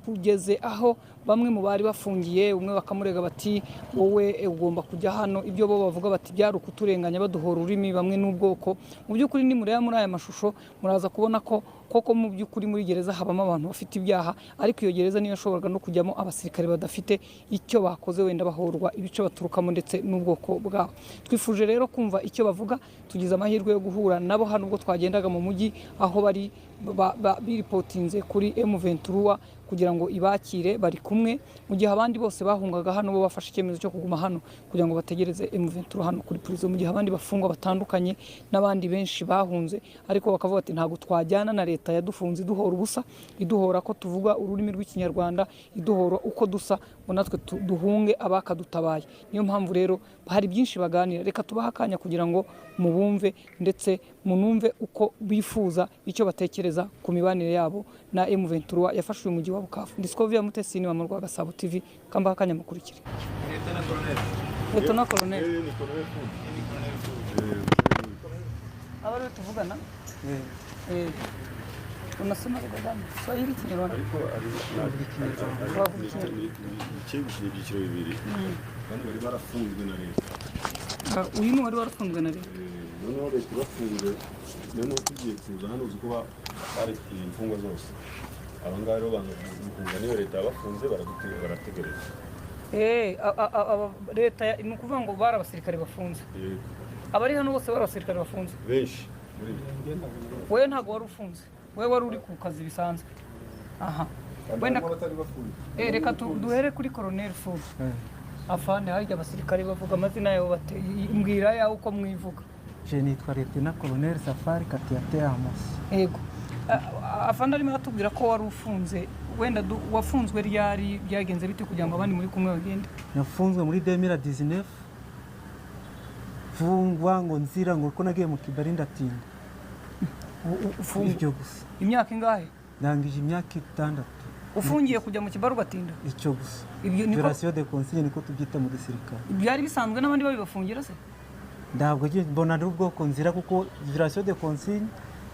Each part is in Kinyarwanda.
kugeze aho bamwe mu bari bafungiye umwe bakamurega bati wowe ugomba kujya hano, ibyo bo bavuga bati byari ukuturenganya baduhora ururimi bamwe n'ubwoko. Mu by'ukuri ni mureba muri aya mashusho muraza kubona ko koko mu by'ukuri muri gereza habamo abantu bafite ibyaha, ariko iyo gereza niyo yashoboraga no kujyamo abasirikare badafite icyo bakoze, wenda bahorwa ibice baturukamo ndetse n'ubwoko bwabo. Twifuje rero kumva icyo bavuga, tugize amahirwe yo guhura nabo hano ubwo twagendaga mu mujyi aho bari biripotinze kuri M23 kugira ngo ibakire, bari kumwe mu gihe abandi bose bahungaga hano bo bafashe icyemezo cyo kuguma hano kugira ngo bategereze M23 hano kuri prison, mu gihe abandi bafungwa batandukanye n'abandi benshi bahunze, ariko bakavuga ati ntabwo twajyana na leta yadufunze iduhora ubusa, iduhora ko tuvuga ururimi rw'ikinyarwanda, iduhora uko dusa, ngo natwe duhunge abakadutabaye. Niyo mpamvu rero hari byinshi baganira, reka tubaha akanya kugira ngo mubumve ndetse munumve uko bifuza, icyo batekereza ku mibanire yabo na M23 yafashe uyu mujyi wa Bukavu. Discovery Mutesi ni wa Rwa Gasabo TV, kamba akanya mukurikire. Lieutenant Colonel abari tuvugana unasoma rugamba Swahili Kinyarwanda ariko ari Kinyarwanda cyegushiye byiciro bibiri kandi bari barafunzwe na leta. Uyu ni wari warafunzwe na leta. Noneho leta bafunze, noneho tugiye kuza hano uzi kuba ari imfungwa zose. Abangaba rero bangufunga niyo leta bafunze barategereza. Leta ni ukuvuga ngo bari abasirikare bafunze. Abari hano bose bari abasirikare bafunze. Benshi. Wewe ntago wari ufunze. Wewe wari uri ku kazi bisanzwe. Aha. Wenda reka duhere kuri Colonel Full. Afande harya abasirikare bavuga amazina yabo bate imbwira yawo uko mwivuga. Je nitwa Lieutenant Colonel Safari Katiate Amos. Yego. Afande arimo atubwira ko wari ufunze, wenda wafunzwe ryari byagenze bite kugira ngo abandi muri kumwe bagende? Nafunzwe muri 2019. Fungwa ngo nzira ngo ko nagiye mu Kibali ndatinda. Ufungije gusa. Imyaka ingahe? Nangije imyaka 6. Ufungiye kujya mu Kibaru batinda? Icyo gusa. Violation de consigne niko tubyita mu gisirikare. Byari bisanzwe n'abandi babibafungira se? Ndabwo mbona ari ubwoko nzira kuko violation de consigne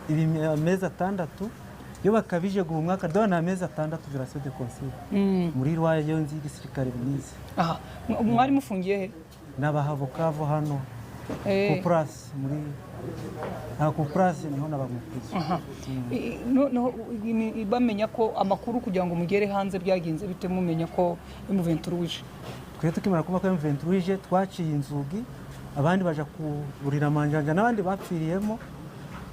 ibi amezi 6 yo bakabije guha umwaka dona amezi 6 violation de consigne. Muri rwaye yo nzi gisirikare binize. Aha. Mwari mufungiye he? N'abahavokavu hano. Kupras muri Kupras niho nabamukuze. No bamenya ko amakuru kugira ngo mugere hanze byagenze bite mumenya ko M23 wije. Twe tukimara kuba ko M23 wije twaciye inzugi, abandi baje kuburira manjanja n'abandi bapfiriyemo,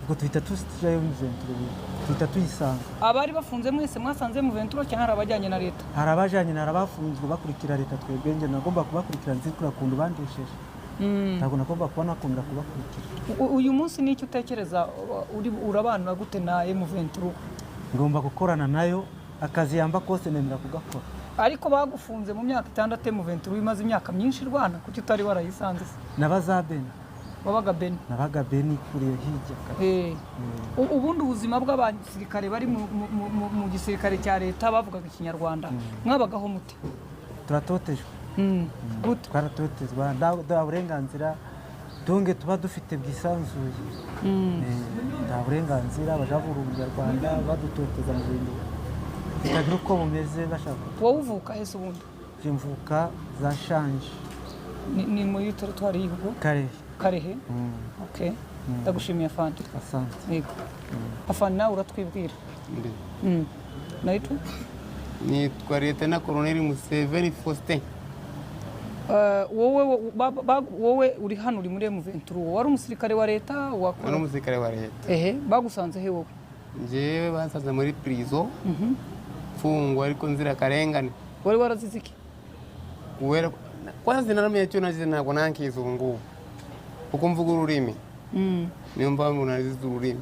ubwo tuhita tusijayo M23 tuhita tuyisanga. Abari bafunze mwese mwasanze M23 cyangwa harabajyanye na leta? Harabajyanye na abafunzwe bakurikira leta, twebwe nje nagomba kubakurikira nzikura kundu bandesheje. Ntabwo nagomba kubona akunda kubakurikira. Uyu munsi nicyo utekereza urabana gute na M23? Ngomba gukorana nayo, akazi yamba kose nemera kugakora. Ariko bagufunze mu myaka 6 M23 imaze imyaka myinshi rwana kuki utari warayisanze? Nabaza Beni. Wabaga Beni? Nabaga Beni kuriye hijya. Ubundi ubuzima bw'abasirikare bari mu gisirikare cya leta bavugaga ikinyarwanda mwabagaho mute? Turatotejwe. Gute? Twaratotezwa nda burenganzira donge tuba dufite bwisanzuye. Nda burenganzira bajavura umunyarwanda badutoteza mu bintu bitagira uko bumeze bashaka. Wowe uvuka hese ubundi? Je mvuka za Shanje. Ni muri territoire y'Ihugo? Karehe. Okay. Ndagushimiye afande. Asante. Yego. Afande nawe uratwibwira? Naitu? Nitwa Lieutenant Colonel Museveni Faustin. Wowe uri hano uri muri M23, wari umusirikare wa leta wakora? Wari umusirikare wa leta. Bagusanze he wowe? Njewe basanze muri prison. Fungwa ariko nzira karengane. Wari warazize iki? Kwanza naramye cyo nazize ntabwo nankizungu. Kuko mvuga ururimi. Niyo mpamvu nazize ururimi.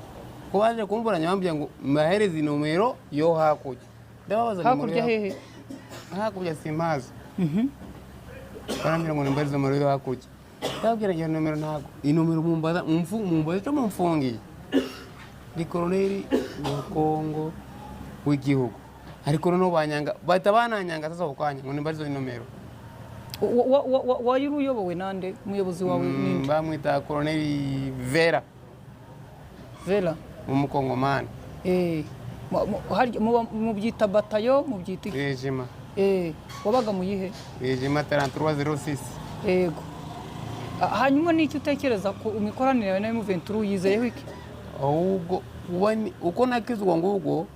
Ko baje kumbura nyambye ngo maherezi nomero yo hakurya. Ndababaza hakurya hehe? Hakurya simazi. Barambira ngo nimbarize nomero yo hakurya. Ndabwira iyo nomero ntago. Iyi nomero mumbaza cyo mumfungiye. Ni Colonel wa Kongo w'igihugu. Ariko no banyanga batabananyanga sasa ukwanya ngo nimbarize iyo nomero. Wayiri uyobowe nande umuyobozi wawe ninde? Bamwita Colonel Vera. Vera umukongomani. mubyita batayo mubyita iki? rejima wabaga mu yihe? rejima 3306 yego. Hanyuma n'icyo utekereza ko imikoranire yawe na M23 yizeyeho iki? ahubwo uko nakizwa ngubwo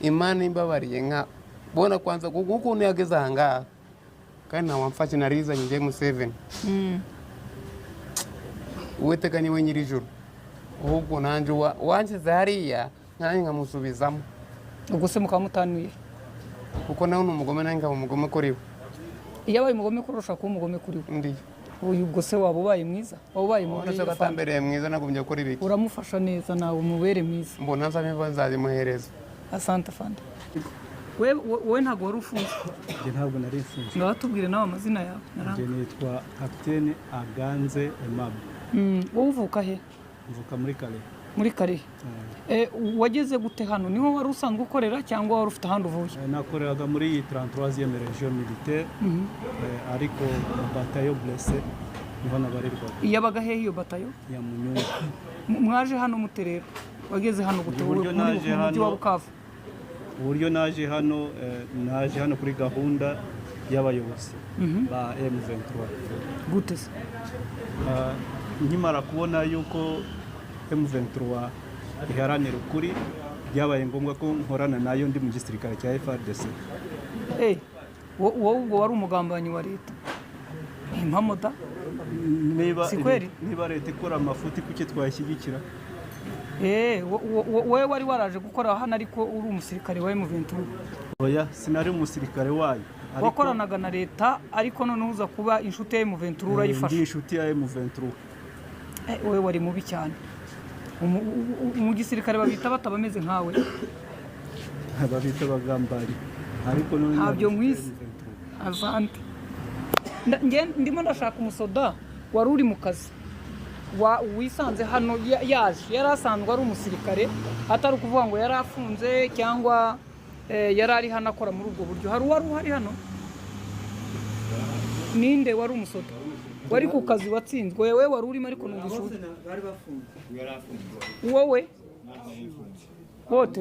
Imana imbabariye nka bona kwanza kuko niyageze ahangaha kandi nawamfashe narizanye nje mu 7 uwiteka niwe nyir'ijuru ahubwo nanje wanshyize hariya nanjye nkamusubizamo ubwo se mukaba mutanuye kuko nawe ni umugome nanjye nkaba umugome kuri we. iyo abaye umugome kuri ushaka kuba umugome kuri we Ndiyo. uyu ubwo se waba ubaye mwiza waba ubaye Mbona se gatambereye mwiza nagombye gukora ibiki uramufasha neza nawe umubere mwiza. mbona nsaba imva nzazimuhereza. Asante fanda. Wowe ntabwo wari ufunze? Njye ntabwo nari mfunze. Ngaho tubwire nawe amazina yawe. Njye nitwa Capitaine Aganze Aimable. Wowe uvuka he? Mvuka muri Kare. Muri Kare. Wageze gute hano? Niho wari usanzwe ukorera cyangwa wari ufite ahandi uvuye? Nakoreraga muri iyi 33e region militaire ariko batayo blessé niho nabarirwa. Yabaga he iyo batayo? Ya Munyumba. Mwaje hano muterera. Wageze hano gute muri mujyi wa Bukavu? Uburyo naje hano kuri gahunda y'abayobozi ba M23. Gute se? Nkimara kubona yuko M23 iharanira ukuri byabaye ngombwa ko nkorana nayo ndi mu gisirikare cya FARDC. Wowe ubwo wari umugambanyi wa leta? Impamoda? Niba leta ikora amafuti kuki twayashyigikira? Wowe wari waraje gukora hano ariko uri umusirikare wa M23? Oya, sinari umusirikare wayo. Wakoranaga na leta ariko none uza kuba inshuti ya M23 urayifasha? Ndi inshuti ya M23. Wowe wari mubi cyane. Mu gisirikare babita batabameze nkawe? Babita bagambari. Ariko none ntabyo mwisi. Avante. Ndimo ndashaka umusoda wari uri mu kazi. Wisanze hano yari asanzwe ari umusirikare atari ukuvuga ngo yari afunze cyangwa yari ari hano akora muri ubwo buryo. Hari uwari uhari hano? Ninde wari umusoda wari ku kazi watsinzwe? Wewe wari urimo ariko n'ubushuti bari bafunze. Wowe bote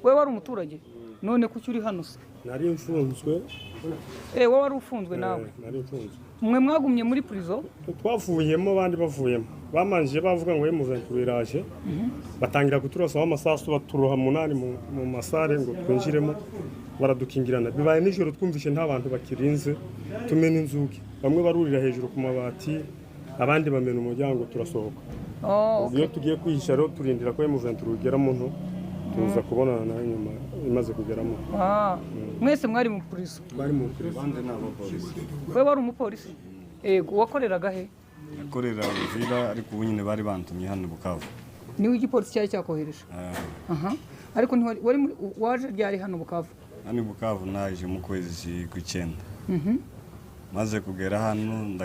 we wari umuturage none kuki uri hano se? Nari mfunzwe. Wowe wari ufunzwe nawe? Nari mfunzwe. Mwe mwagumye muri prison? Twavuyemo abandi bavuyemo bamanje bavuga ngo M23 iraje batangira kuturasa amasasu baturoha munani mu masare ngo twinjiremo baradukingirana bibaye nijoro twumvishe nta bantu bakirinze tumena inzugi bamwe barurira hejuru ku mabati abandi bamena umuryango turasohoka. Iyo tugiye kwihisha rero turindira ko M23 ugera muntu tuza kubonana na nyuma imaze kugeramo. Mwese mwari mu polisi? Bari mu polisi bande n'abapolisi. Wewe wari umupolisi? Wakoreraga he? Nakorera Uvira ariko ubu nyine bari bantumye hano Bukavu. Niwe igipolisi cyari cyakohereje? Ariko wari waje ryari hano Bukavu? Hano Bukavu naje mu kwezi kw'icyenda. Maze kugera hano